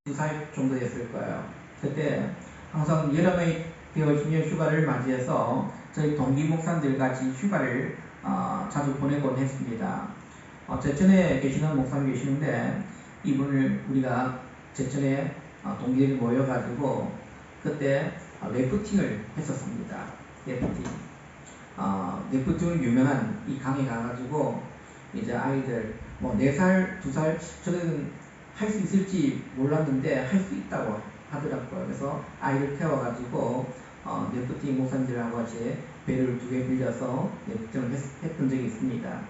2살 정도 됐을 거예요. 그때 항상 여름에 되어지면 휴가를 맞이해서 저희 동기 목사님들 같이 휴가를 자주 보내곤 했습니다. 제천에 계시는 목사님 계시는데 이분을 우리가 제천에 동기들이 모여가지고 그때 래프팅을 했었습니다. 래프팅. 래프팅 유명한 이 강에 가가지고 이제 아이들 뭐 4살, 2살 저는 할 수 있을지 몰랐는데 할 수 있다고 하더라고요. 그래서 아이를 태워가지고 래프팅 목사님들하고 같이 배를 2개 빌려서 래프팅을 했던 적이 있습니다.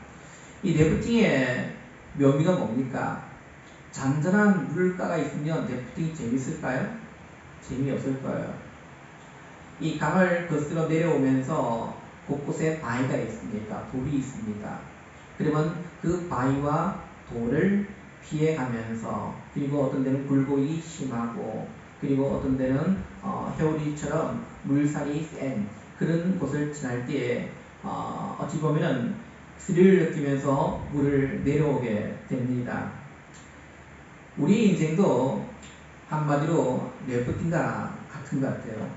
이 래프팅의 묘미가 뭡니까? 잔잔한 물가가 있으면 래프팅이 재밌을까요? 재미없을 거예요. 이 강을 거슬러 내려오면서 곳곳에 바위가 있습니다. 돌이 있습니다. 그러면 그 바위와 돌을 피해가면서, 그리고 어떤 데는 굴곡이 심하고, 그리고 어떤 데는 해오리처럼 물살이 센 그런 곳을 지날 때에 어찌 보면은 스릴을 느끼면서 물을 내려오게 됩니다. 우리 인생도 한마디로 래프팅과 같은 것 같아요.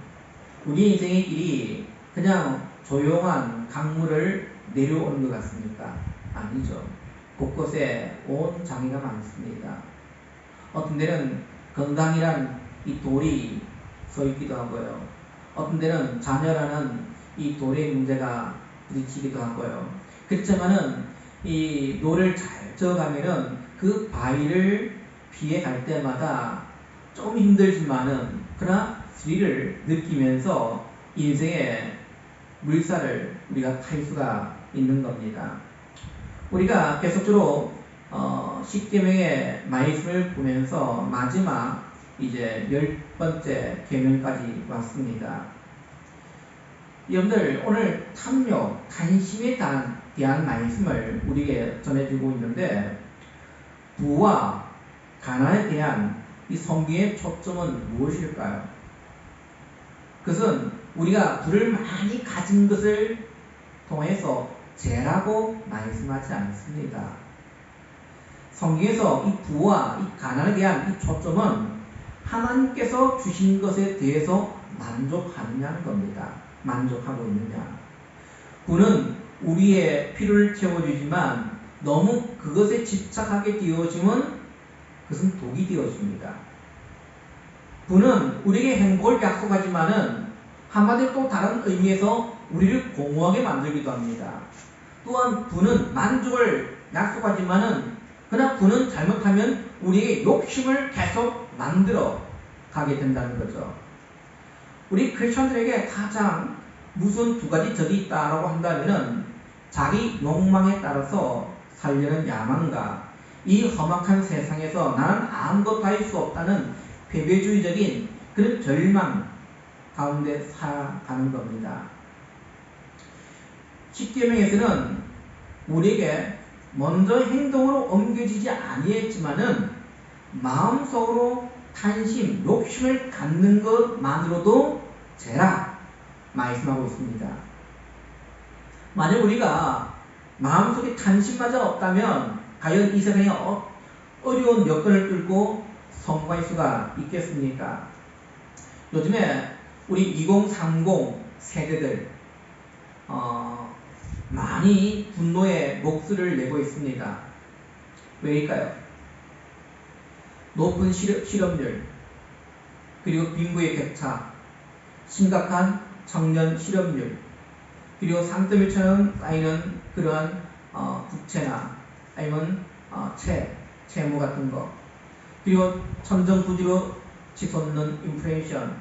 우리 인생의 길이 그냥 조용한 강물을 내려오는 것 같습니까? 아니죠. 곳곳에 온 장애가 많습니다. 어떤 데는 건강이란 이 돌이 서 있기도 하고요. 어떤 데는 자녀라는 이 돌의 문제가 부딪히기도 하고요. 그렇지만은 이 돌을 잘 저어가면은 그 바위를 피해 갈 때마다 좀 힘들지만은 그러나 스릴을 느끼면서 인생의 물살을 우리가 탈 수가 있는 겁니다. 우리가 계속적으로 10계명의 말씀을 보면서 마지막 이제 10번째 계명까지 왔습니다. 여러분들 오늘 탐욕,贪심에 대한 말씀을 우리에게 전해주고 있는데 부와 가난에 대한 이 성경의 초점은 무엇일까요? 그것은 우리가 부를 많이 가진 것을 통해서 죄라고 말씀하지 않습니다. 성경에서 이 부와 이 가난에 대한 이 초점은 하나님께서 주신 것에 대해서 만족하느냐는 겁니다. 만족하고 있느냐. 부는 우리의 필요를 채워주지만 너무 그것에 집착하게 되어지면 그것은 독이 되어집니다. 부는 우리에게 행복을 약속하지만은 한마디로 또 다른 의미에서 우리를 공허하게 만들기도 합니다. 또한 부는 만족을 약속하지만은 그러나 부는 잘못하면 우리에게 욕심을 계속 만들어 가게 된다는 거죠. 우리 크리스천들에게 가장 무슨 2가지 적이 있다라고 한다면은 자기 욕망에 따라서 살려는 야망과 이 험악한 세상에서 나는 아무것도 할 수 없다는 패배주의적인 그런 절망 가운데 살아가는 겁니다. 10계명에서는 우리에게 먼저 행동으로 옮겨지지 아니했지만은 마음속으로 탄심, 욕심을 갖는 것만으로도 죄라 말씀하고 있습니다. 만약 우리가 마음속에 탄심마저 없다면 과연 이 세상에 어려운 여건을 뚫고 성공할 수가 있겠습니까? 요즘에 우리 2030 세대들 많이 분노의 목소리를 내고 있습니다. 왜일까요? 높은 실업률, 그리고 빈부의 격차, 심각한 청년 실업률, 그리고 상점일처럼 쌓이는 그러한 부채나 아니면 채무 같은 거, 그리고 천정부지로 치솟는 인플레이션,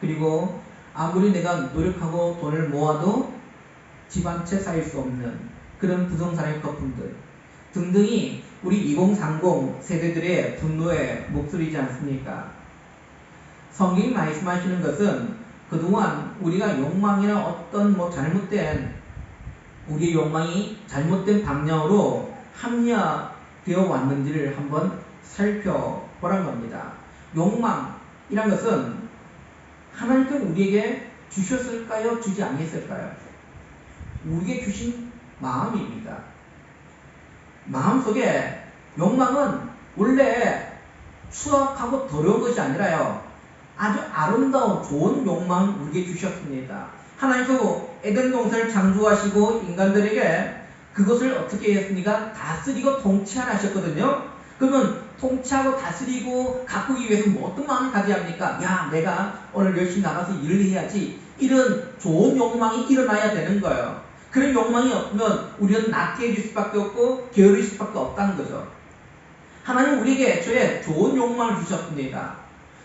그리고 아무리 내가 노력하고 돈을 모아도 집 한 채 살 수 없는 그런 부동산의 거품들 등등이 우리 2030 세대들의 분노의 목소리이지 않습니까? 성경이 말씀하시는 것은 그동안 우리가 욕망이나 어떤 잘못된 우리의 욕망이 잘못된 방향으로 합리화되어 왔는지를 한번 살펴보란 겁니다. 욕망이란 것은 하나님께서 우리에게 주셨을까요? 주지 않았을까요? 우리에게 주신 마음입니다. 마음속에 욕망은 원래 추악하고 더러운 것이 아니라요. 아주 아름다운 좋은 욕망을 우리에게 주셨습니다. 하나님께서 에덴 동산을 창조하시고 인간들에게 그것을 어떻게 했습니까? 다스리고 통치하셨거든요. 그러면 통치하고 다스리고 가꾸기 위해서 뭐 어떤 마음을 가져야 합니까? 야, 내가 오늘 열심히 나가서 일을 해야지. 이런 좋은 욕망이 일어나야 되는 거예요. 그런 욕망이 없으면 우리는 나태해질 수밖에 없고 게으를 수밖에 없다는 거죠. 하나님 우리에게 애초에 좋은 욕망을 주셨습니다.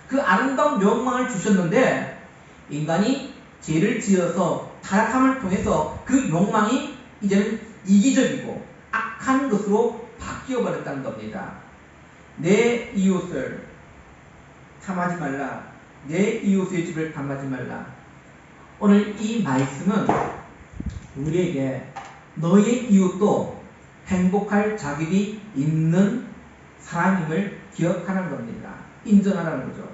그 아름다운 욕망을 주셨는데 인간이 죄를 지어서 타락함을 통해서 그 욕망이 이제는 이기적이고 악한 것으로 바뀌어버렸다는 겁니다. 내 이웃을 탐하지 말라. 내 이웃의 집을 탐하지 말라. 오늘 이 말씀은 우리에게 너의 이웃도 행복할 자격이 있는 사람임을 기억하는 겁니다. 인정하라는 거죠.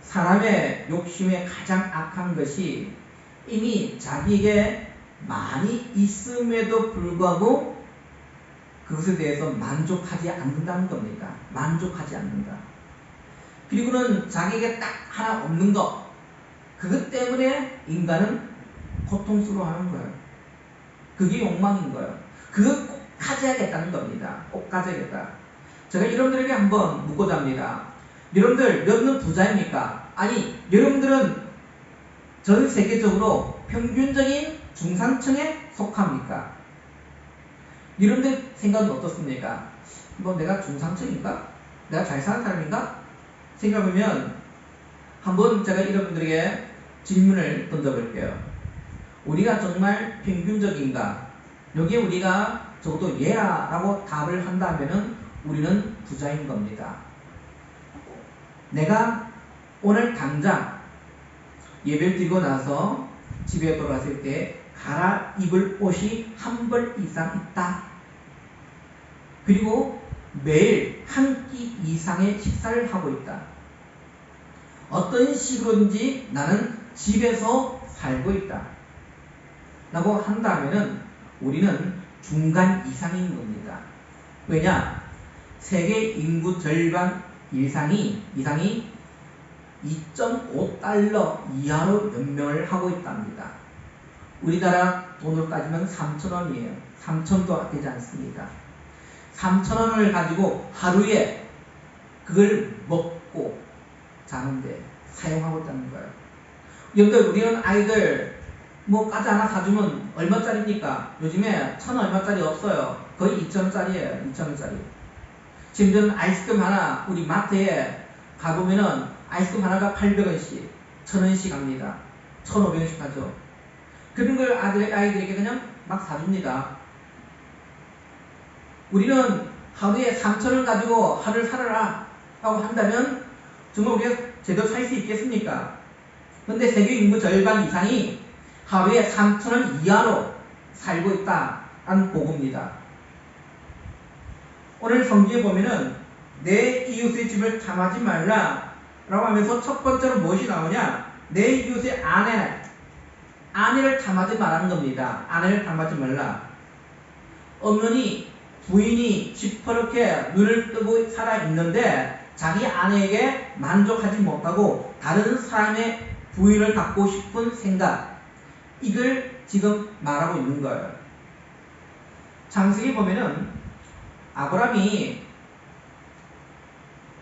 사람의 욕심의 가장 악한 것이 이미 자기에게 많이 있음에도 불구하고 그것에 대해서 만족하지 않는다는 겁니다. 만족하지 않는다. 그리고는 자기에게 딱 하나 없는 것, 그것 때문에 인간은 고통스러워하는 거예요. 그게 욕망인 거예요. 그걸 꼭 가져야겠다는 겁니다. 꼭 가져야겠다. 제가 여러분들에게 한번 묻고자 합니다. 여러분들 몇는 부자입니까? 아니, 여러분들은 전 세계적으로 평균적인 중산층에 속합니까? 여러분들 생각은 어떻습니까? 뭐 내가 중산층인가? 내가 잘 사는 사람인가? 생각하면 한번 제가 여러분들에게 질문을 던져볼게요. 우리가 정말 평균적인가? 여기에 우리가 적어도 예라 라고 답을 한다면 우리는 부자인 겁니다. 내가 오늘 당장 예배를 드리고 나서 집에 돌아갔을 때 갈아입을 옷이 한 벌 이상 있다. 그리고 매일 한 끼 이상의 식사를 하고 있다. 어떤 식으로든지 나는 집에서 살고 있다. 라고 한다면 우리는 중간 이상인 겁니다. 왜냐? 세계 인구 절반 이상이 2.5달러 이하로 연명을 하고 있답니다. 우리나라 돈으로 따지면 3,000원이에요. 3,000도 되지 않습니다. 3,000원을 가지고 하루에 그걸 먹고 자는데 사용하고 있다는 거예요. 여러분들, 우리는 아이들 뭐 과자 하나 사주면 얼마짜리입니까? 요즘에 1,000원 얼마짜리 없어요. 거의 2,000원짜리예요. 2,000원짜리. 지금 아이스크림 하나 우리 마트에 가보면은 아이스크림 하나가 800원씩 1,000원씩 합니다. 1,500원씩 하죠. 그런 걸 아이들에게 그냥 막 사줍니다. 우리는 하루에 3,000원 가지고 하루를 살아라 라고 한다면 정말 우리가 제대로 살 수 있겠습니까? 그런데 세계 인구 절반 이상이 하루에 3,000원 이하로 살고 있다는 보고입니다. 오늘 성경에 보면은 내 이웃의 집을 탐하지 말라 라고 하면서 첫 번째로 무엇이 나오냐? 내 이웃의 아내를 탐하지 말라는 겁니다. 아내를 탐하지 말라. 어머니, 부인이 시퍼렇게 눈을 뜨고 살아있는데 자기 아내에게 만족하지 못하고 다른 사람의 부인을 갖고 싶은 생각, 이걸 지금 말하고 있는 거예요. 창세기 보면은 아브라함이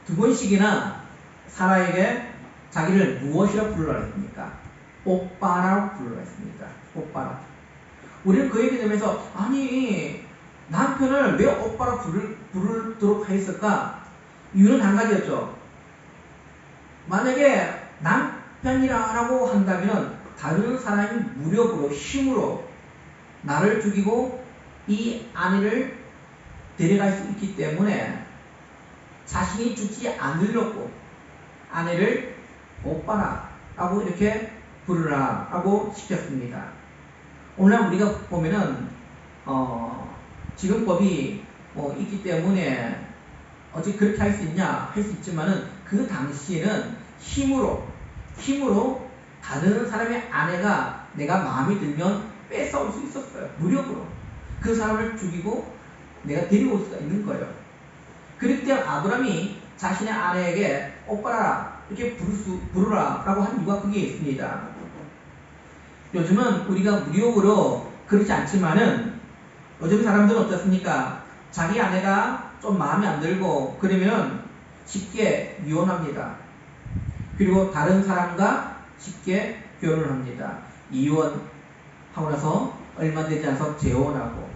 2번씩이나 사라에게 자기를 무엇이라고 부르라 했습니까? 오빠라고 부르라 했습니다. 오빠라. 우리는 그 얘기 들으면서 아니 남편을 왜 오빠라고 부르도록 했을까? 이유는 한 가지였죠. 만약에 남편이라고 한다면 다른 사람이 무력으로 힘으로 나를 죽이고 이 아내를 데려갈 수 있기 때문에 자신이 죽지 않으려고 아내를 오빠라 라고 이렇게 부르라 라고 시켰습니다. 오늘날 우리가 보면은 지금 법이 있기 때문에 어찌 그렇게 할 수 있냐 할 수 있지만은 그 당시에는 힘으로 다른 사람의 아내가 내가 마음에 들면 뺏어올 수 있었어요. 무력으로 그 사람을 죽이고 내가 데려올 수가 있는 거예요. 그렇기 때문에 아브라함이 자신의 아내에게 오빠라 이렇게 부르라 라고 한 이유가 그게 있습니다. 요즘은 우리가 무력으로 그렇지 않지만은 요즘 사람들은 어떻습니까? 자기 아내가 좀 마음에 안 들고 그러면 쉽게 이혼합니다. 그리고 다른 사람과 쉽게 결혼을 합니다. 이혼하고 나서 얼마 되지 않아서 재혼하고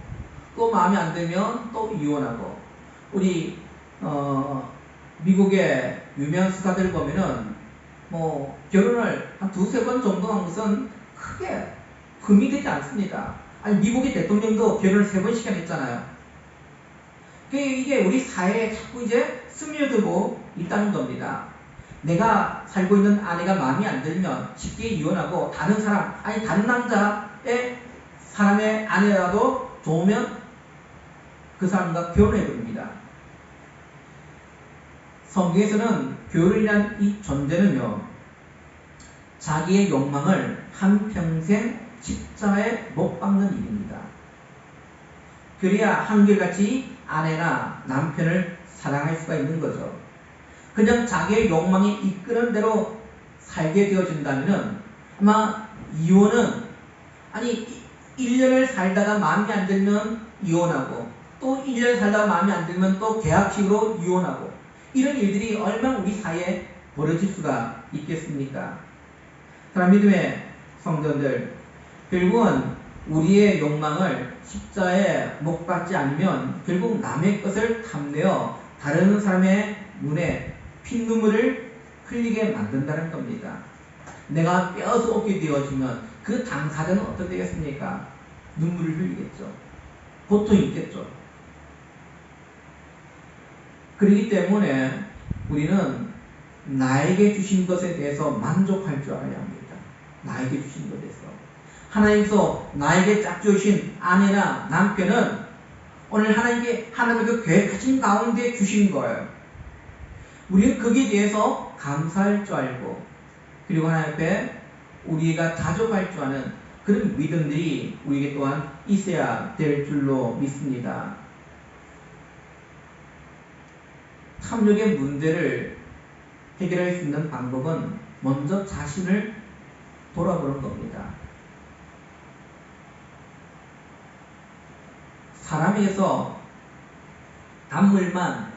또 마음에 안 들면 또 이혼하고 우리 미국의 유명한 스타들 보면은 뭐 결혼을 한 두세 번 정도 한 것은 크게 흠이 되지 않습니다. 아니 미국의 대통령도 결혼을 3번씩이나 했잖아요. 이게 우리 사회에 자꾸 이제 스며들고 있다는 겁니다. 내가 살고 있는 아내가 마음에 안 들면 쉽게 이혼하고 다른 사람, 아니 다른 남자의 사람의 아내라도 좋으면 그 사람과 결혼해버립니다. 성경에서는 결혼이란 이 존재는요, 자기의 욕망을 한평생 십자가에 못 박는 일입니다. 그래야 한결같이 아내나 남편을 사랑할 수가 있는 거죠. 그냥 자기의 욕망이 이끄는 대로 살게 되어진다면 아마 이혼은 아니 1년을 살다가 마음에 안 들면 이혼하고 또 1년 살다가 마음에 안 들면 또 계약식으로 이혼하고 이런 일들이 얼마나 우리 사회에 벌어질 수가 있겠습니까? 사랑 믿음의 성도들, 결국은 우리의 욕망을 십자에 못 박지 않으면 결국 남의 것을 탐내어 다른 사람의 눈에 핏눈물을 흘리게 만든다는 겁니다. 내가 뼈서 없게 되어지면 그 당사자는 어떻게 되겠습니까? 눈물을 흘리겠죠. 고통이 있겠죠. 그렇기 때문에 우리는 나에게 주신 것에 대해서 만족할 줄 알아야 합니다. 나에게 주신 것에서. 하나님께서 나에게 짝 주신 아내나 남편은 오늘 하나님의 그 계획하신 가운데 주신 거예요. 우리는 거기에 대해서 감사할 줄 알고 그리고 하나님 앞에 우리가 자족할 줄 아는 그런 믿음들이 우리에게 또한 있어야 될 줄로 믿습니다. 탐욕의 문제를 해결할 수 있는 방법은 먼저 자신을 돌아보는 겁니다. 사람에게서 단물만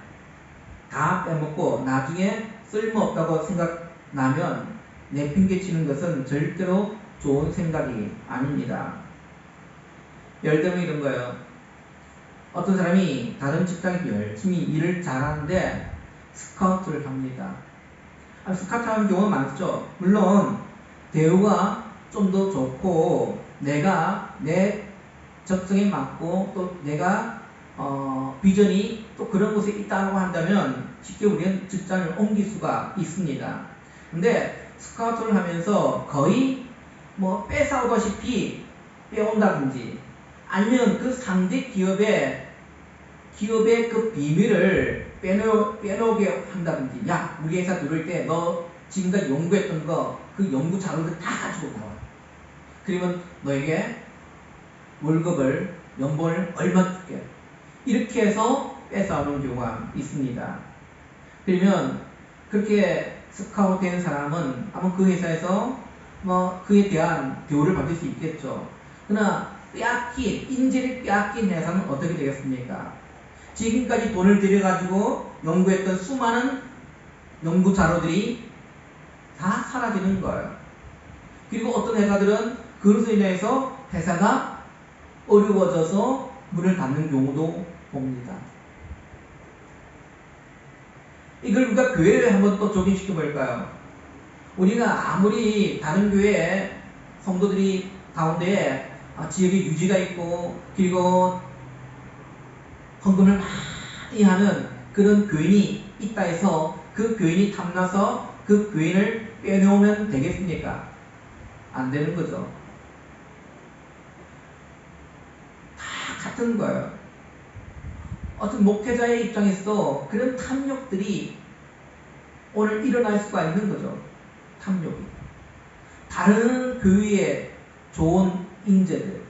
다 빼먹고 나중에 쓸모없다고 생각나면 내팽개치는 것은 절대로 좋은 생각이 아닙니다. 예를 들면 이런 거예요. 어떤 사람이 다른 직장에서 열심히 일을 잘하는데 스카우트를 합니다. 스카우트 하는 경우가 많죠. 물론 대우가 좀 더 좋고 내가 내 적성에 맞고 또 내가 비전이 또 그런 곳에 있다고 한다면 쉽게 우리는 직장을 옮길 수가 있습니다. 근데 스카우트를 하면서 거의 뭐 뺏어오다시피 빼온다든지 아니면 그 상대 기업의 그 비밀을 빼놓게 한다든지 야 우리 회사 들어올 때 너 지금까지 연구했던 거 그 연구 자료들 다 가지고 나와. 그러면 너에게 월급을 연봉을 얼마 줄게. 이렇게 해서 뺏어오는 경우가 있습니다. 그러면 그렇게 스카우트 된 사람은 아마 그 회사에서 뭐 그에 대한 대우를 받을 수 있겠죠. 그러나 인재를 빼앗긴 회사는 어떻게 되겠습니까? 지금까지 돈을 들여가지고 연구했던 수많은 연구 자료들이 다 사라지는 거예요. 그리고 어떤 회사들은 그것으로 인해서 회사가 어려워져서 문을 닫는 경우도 봅니다. 이걸 우리가 교회를 한번 또 적용시켜 볼까요? 우리가 아무리 다른 교회 성도들이 가운데 지역에 유지가 있고 그리고 헌금을 많이 하는 그런 교인이 있다 해서 그 교인이 탐나서 그 교인을 빼놓으면 되겠습니까? 안 되는 거죠. 다 같은 거예요. 어떤 목회자의 입장에서도 그런 탐욕들이 오늘 일어날 수가 있는 거죠. 탐욕이. 다른 교회의 좋은 인재들.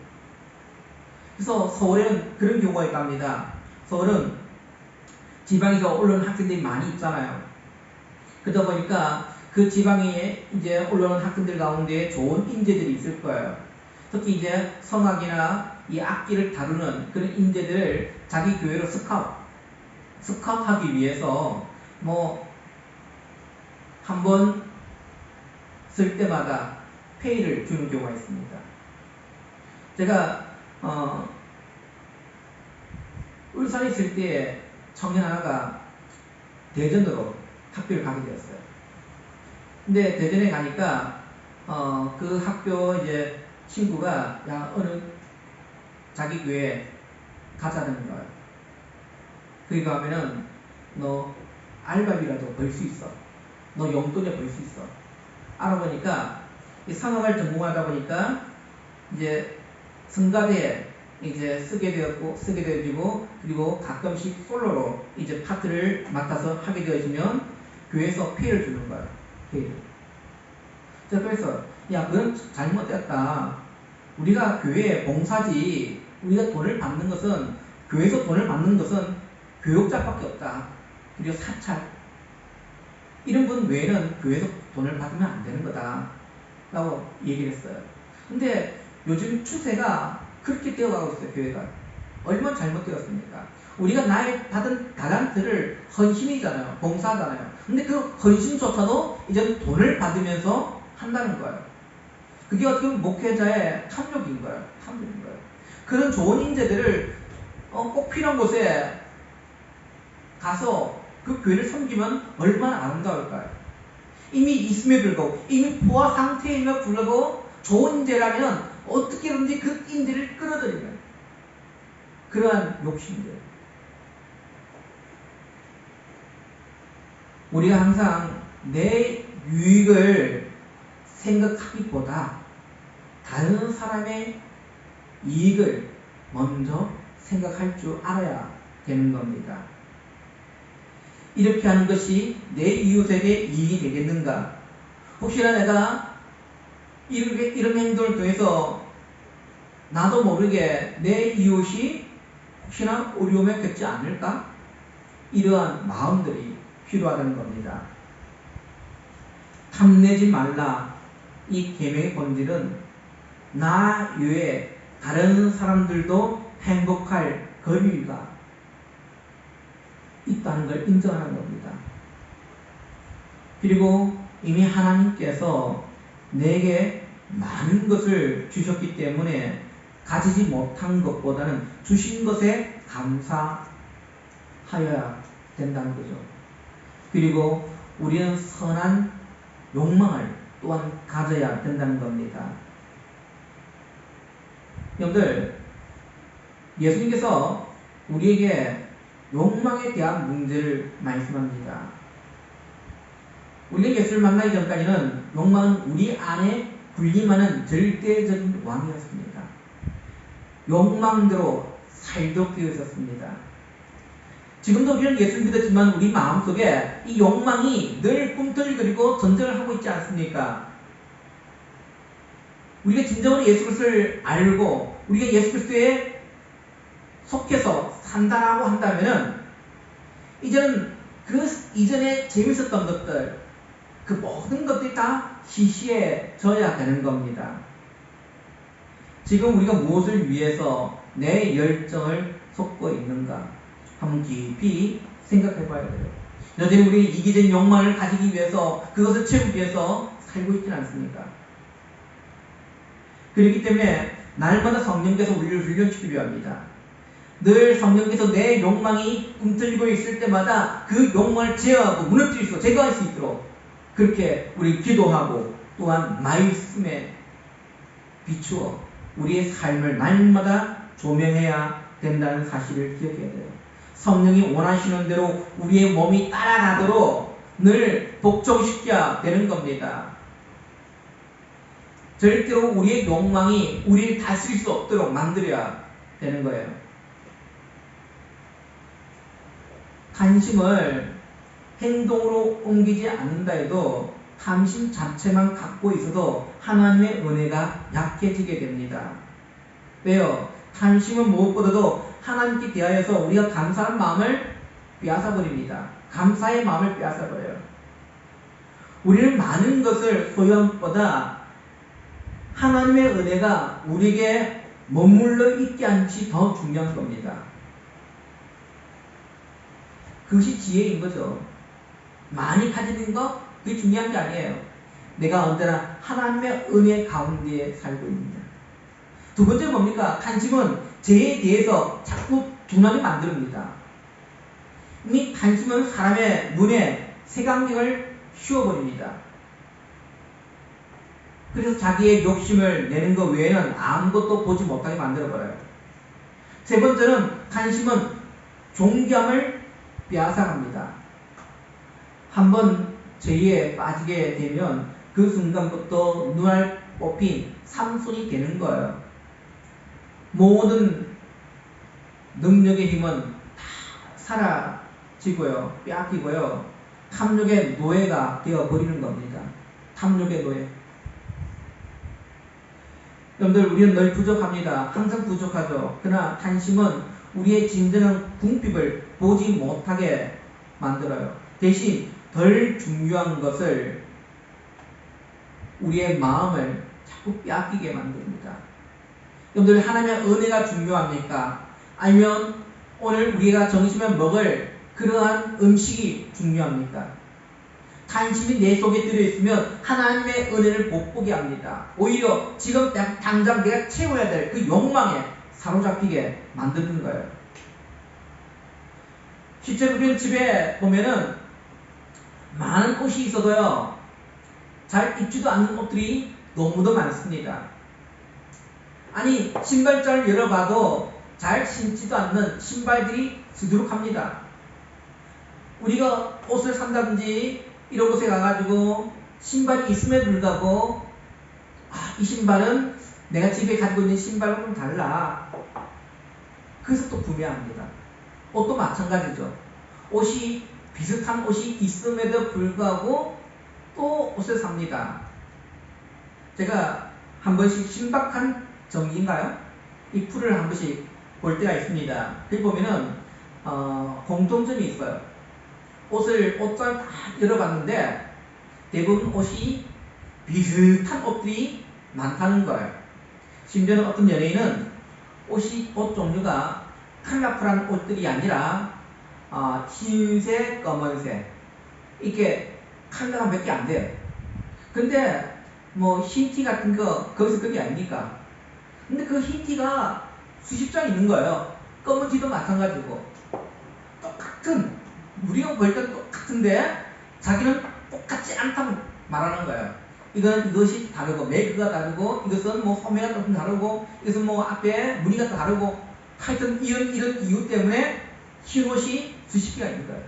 그래서 서울에는 그런 경우가 있답니다. 서울은 지방에서 올라오는 학생들이 많이 있잖아요. 그러다 보니까 그 지방에 이제 올라오는 학생들 가운데 좋은 인재들이 있을 거예요. 특히 이제 성악이나 이 악기를 다루는 그런 인재들을 자기 교회로 스카우트하기 위해서 뭐 한 번 쓸 때마다 페이를 주는 경우가 있습니다. 제가 울산에 있을 때 청년 하나가 대전으로 학교를 가게 되었어요. 근데 대전에 가니까 그 학교 이제 친구가 야 어느 자기 교회에 가자는 거예요. 거기 가면은 너 알바비라도 벌 수 있어. 너 용돈에 벌 수 있어. 알아보니까 이 성악을 전공하다 보니까 이제 성가대에 이제 쓰게 되어지고 그리고 가끔씩 솔로로 이제 파트를 맡아서 하게 되어지면 교회에서 페이를 주는 거예요. 페이를. 그래서 야 그건 잘못됐다. 우리가 교회 봉사지 우리가 돈을 받는 것은 교회에서 돈을 받는 것은 교육자밖에 없다. 그리고 사찰 이런 분 외에는 교회에서 돈을 받으면 안 되는 거다 라고 얘기를 했어요. 근데 요즘 추세가 그렇게 되어가고 있어요. 교회가 얼마나 잘못되었습니까? 우리가 나의 받은 달란트를 헌신이잖아요. 봉사잖아요. 근데 그 헌신조차도 이제 돈을 받으면서 한다는 거예요. 그게 어떻게 보면 목회자의 탐욕인 거예요. 탐욕인 거예요. 그런 좋은 인재들을 꼭 필요한 곳에 가서 그 교회를 섬기면 얼마나 아름다울까요? 이미 있음에 불구하고 이미 포화 상태임에 불구하고 좋은 인재라면 어떻게든지 그 인재를 끌어들이는 그러한 욕심들. 우리가 항상 내 유익을 생각하기보다 다른 사람의 이익을 먼저 생각할 줄 알아야 되는 겁니다. 이렇게 하는 것이 내 이웃에게 이익이 되겠는가? 혹시나 내가 이런 행동을 통해서 나도 모르게 내 이웃이 혹시나 어려움에 겪지 않을까? 이러한 마음들이 필요하다는 겁니다. 탐내지 말라. 이 계명의 본질은 나 외에 다른 사람들도 행복할 권리가 있다는 걸 인정하는 겁니다. 그리고 이미 하나님께서 내게 많은 것을 주셨기 때문에 가지지 못한 것보다는 주신 것에 감사하여야 된다는 거죠. 그리고 우리는 선한 욕망을 또한 가져야 된다는 겁니다. 여러분들, 예수님께서 우리에게 욕망에 대한 문제를 말씀합니다. 우리가 예수를 만나기 전까지는 욕망은 우리 안에 군림하는 절대적인 왕이었습니다. 욕망대로 살도록 되어 있었습니다. 지금도 우리는 예수를 믿었지만 우리 마음속에 이 욕망이 늘 꿈틀거리고 전쟁을 하고 있지 않습니까? 우리가 진정으로 예수 그리스도를 알고 우리가 예수 그리스도에 속해서 산다라고 한다면은 이제는 그 이전에 재밌었던 것들 그 모든 것들이 다 시시해져야 되는 겁니다. 지금 우리가 무엇을 위해서 내 열정을 쏟고 있는가 한번 깊이 생각해 봐야 돼요. 여전히 우리 이기적인 욕망을 가지기 위해서 그것을 채우기 위해서 살고 있지는 않습니까? 그렇기 때문에 날마다 성령께서 우리를 훈련시키려 합니다. 늘 성령께서 내 욕망이 꿈틀리고 있을 때마다 그 욕망을 제어하고 무너뜨릴 수, 제거할 수 있도록 그렇게 우리 기도하고 또한 말씀에 비추어 우리의 삶을 날마다 조명해야 된다는 사실을 기억해야 돼요. 성령이 원하시는 대로 우리의 몸이 따라가도록 늘 복종시켜야 되는 겁니다. 절대로 우리의 욕망이 우리를 다스릴 수 없도록 만들어야 되는 거예요. 탐심을 행동으로 옮기지 않는다 해도 탐심 자체만 갖고 있어도 하나님의 은혜가 약해지게 됩니다. 왜요? 탐심은 무엇보다도 하나님께 대하여서 우리가 감사한 마음을 빼앗아버립니다. 감사의 마음을 빼앗아버려요. 우리는 많은 것을 소유함보다 하나님의 은혜가 우리에게 머물러 있게 하는 것이 더 중요한 겁니다. 그것이 지혜인 거죠. 많이 가지는 거 그게 중요한 게 아니에요. 내가 언제나 하나님의 은혜 가운데 살고 있느냐. 두 번째 뭡니까? 관심은 죄에 대해서 자꾸 둔하게 만듭니다. 이 관심은 사람의 눈에 색안경을 씌워버립니다. 그래서 자기의 욕심을 내는 것 외에는 아무것도 보지 못하게 만들어버려요. 세 번째는 관심은 존귀함을 빼앗아갑니다. 한번 죄에 빠지게 되면 그 순간부터 눈알 뽑힌 삼손이 되는 거예요. 모든 능력의 힘은 다 사라지고요. 빼앗기고요. 탐욕의 노예가 되어버리는 겁니다. 탐욕의 노예. 여러분들 우리는 늘 부족합니다. 항상 부족하죠. 그러나 관심은 우리의 진정한 궁핍을 보지 못하게 만들어요. 대신 덜 중요한 것을 우리의 마음을 자꾸 빼앗기게 만듭니다. 여러분들 하나님의 은혜가 중요합니까? 아니면 오늘 우리가 점심에 먹을 그러한 음식이 중요합니까? 관심이 내 속에 들어있으면 하나님의 은혜를 못 보게 합니다. 오히려 지금 당장 내가 채워야 될 그 욕망에 사로잡히게 만드는 거예요. 실제로 우리는 집에 보면은 많은 옷이 있어도요, 잘 입지도 않는 옷들이 너무도 많습니다. 아니, 신발장을 열어봐도 잘 신지도 않는 신발들이 수두룩합니다. 우리가 옷을 산다든지 이런 곳에 가가지고 신발이 있음에 불구하고 이 신발은 내가 집에 가지고 있는 신발과 좀 달라. 그래서 또 구매합니다. 옷도 마찬가지죠. 옷이 비슷한 옷이 있음에도 불구하고 또 옷을 삽니다. 제가 한 번씩 신박한 정기인가요? 이 풀을 한 번씩 볼 때가 있습니다. 여기 보면은 공통점이 있어요. 옷장을 다 열어봤는데 대부분 옷이 비슷한 옷들이 많다는 거예요. 심지어는 어떤 연예인은 옷 종류가 컬러풀한 옷들이 아니라 흰색, 검은색 이렇게 컬러가 몇 개 안 돼요. 근데 뭐 흰 티 같은 거 거기서 그게 아닙니까? 근데 그 흰 티가 수십 장 있는 거예요. 검은 티도 마찬가지고 똑같은 우리가 볼 때 똑같은데 자기는 똑같지 않다고 말하는 거예요. 이것이 다르고 메이크가 다르고 이것은 뭐 소매가 조금 다르고 이것은 뭐 앞에 무늬가 다르고 하여튼 이런 이유 때문에 흰 옷이 수십 개가 있는 거예요.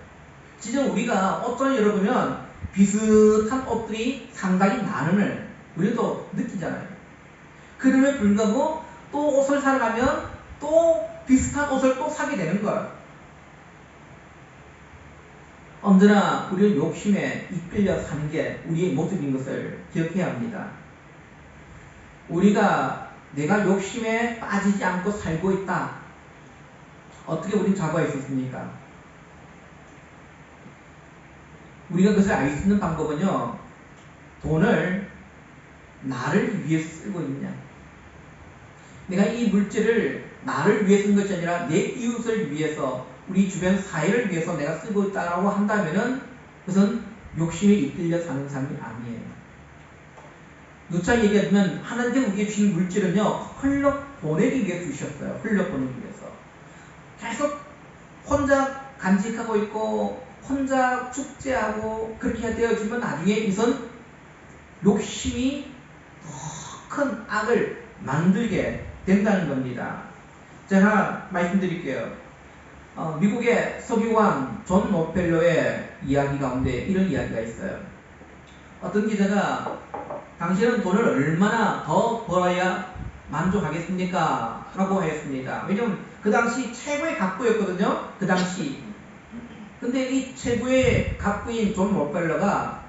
진짜 우리가 옷장을 열어보면 비슷한 옷들이 상당히 많음을 우리도 느끼잖아요. 그럼에 불구하고 또 옷을 사러 가면 또 비슷한 옷을 또 사게 되는 거예요. 언제나 우리는 욕심에 이끌려 사는 게 우리의 모습인 것을 기억해야 합니다. 우리가 내가 욕심에 빠지지 않고 살고 있다. 어떻게 우리는 자부할 수 있습니까? 우리가 그것을 알 수 있는 방법은요, 돈을 나를 위해서 쓰고 있냐. 내가 이 물질을 나를 위해 쓴 것이 아니라 내 이웃을 위해서, 우리 주변 사회를 위해서 내가 쓰고 있다고 한다면은 그것은 욕심에 이끌려 사는 삶이 아니에요. 누차 얘기하면 하나님께서 우리에게 주신 물질은요, 흘러 보내기 위해 주셨어요. 흘러 보내기 위해서. 계속 혼자 간직하고 있고 혼자 축제하고 그렇게 되어지면 나중에 이것은 욕심이 더 큰 악을 만들게 된다는 겁니다. 제가 말씀드릴게요. 미국의 서기관 존 록펠러의 이야기 가운데 이런 이야기가 있어요. 어떤 기자가 당신은 돈을 얼마나 더 벌어야 만족하겠습니까? 라고 했습니다. 왜냐면 그 당시 최고의 갑부였거든요. 그 당시. 근데 이 최고의 갑부인 존 록펠러가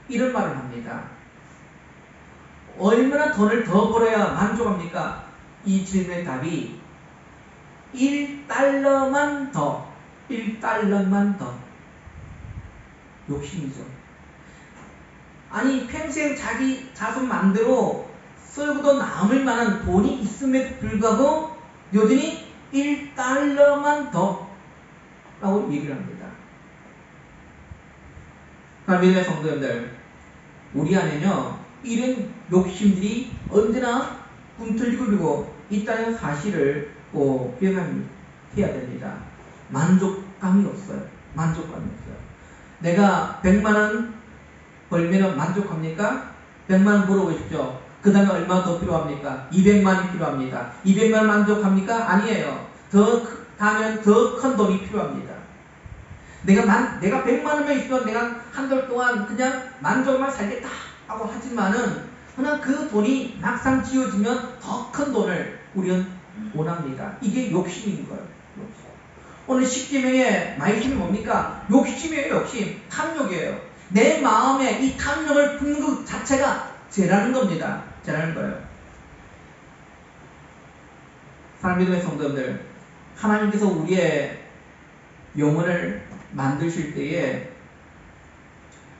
이런 말을 합니다. 얼마나 돈을 더 벌어야 만족합니까? 이 질문의 답이 $1만 더 1달러만 더. 욕심이죠. 아니 평생 자기 자손 맘대로 쓰고도 남을 만한 돈이 있음에도 불구하고 여전히 1달러만 더 라고 얘기를 합니다. 믿음의 성도님들, 우리 안에는요 이런 욕심들이 언제나 꿈틀거리고 있다는 사실을 꼭 기억해야 됩니다. 만족감이 없어요. 만족감이 없어요. 내가 100만원 벌면 만족합니까? 100만원 벌어보십시오. 그 다음에 얼마 더 필요합니까? 200만원이 필요합니다. 200만원 만족합니까? 아니에요. 다음에는 더 큰 돈이 필요합니다. 내가 100만원만 있으면 내가 한 달 동안 그냥 만족만 살겠다 하고 하지만은 그러나 그 돈이 막상 지어지면 더 큰 돈을 우리는 원합니다. 이게 욕심인 거예요. 욕심. 오늘 10계명의 말씀이 뭡니까? 욕심이에요. 욕심. 탐욕이에요. 내 마음에 이 탐욕을 품는 것 자체가 죄라는 겁니다. 죄라는 거예요. 사랑하는 믿음의 성도들, 하나님께서 우리의 영혼을 만드실 때에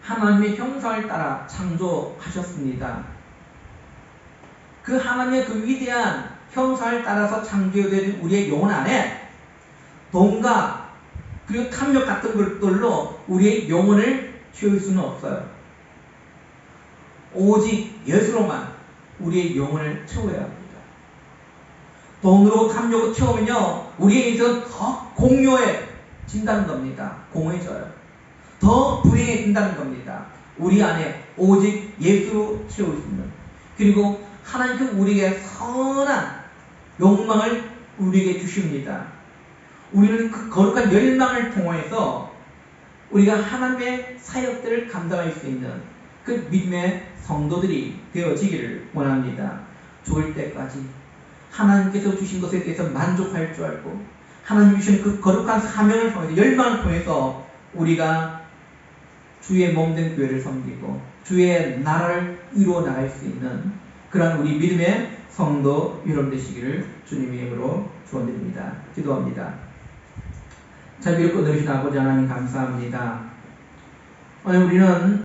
하나님의 형상을 따라 창조하셨습니다. 그 하나님의 그 위대한 형상을 따라서 창조된 우리의 영혼 안에 돈과 그리고 탐욕 같은 것들로 우리의 영혼을 채울 수는 없어요. 오직 예수로만 우리의 영혼을 채워야 합니다. 돈으로 탐욕을 채우면요 우리의 인생은 더 공허해진다는 겁니다. 공허해져요. 더 불행해진다는 겁니다. 우리 안에 오직 예수로 채울 수 있는, 그리고 하나님께서 우리에게 선한 욕망을 우리에게 주십니다. 우리는 그 거룩한 열망을 통해서 우리가 하나님의 사역들을 감당할 수 있는 그 믿음의 성도들이 되어지기를 원합니다. 죽을 때까지 하나님께서 주신 것에 대해서 만족할 줄 알고 하나님 주신 그 거룩한 사명을 통해서 열망을 통해서 우리가 주의 몸된 교회를 섬기고 주의 나라를 이루어 나갈 수 있는 그러한 우리 믿음의 성도 여러분 되시기를 주님의 이름으로 축원드립니다. 기도합니다. 자비롭고 너희신 아버지 하나님 감사합니다. 오늘 우리는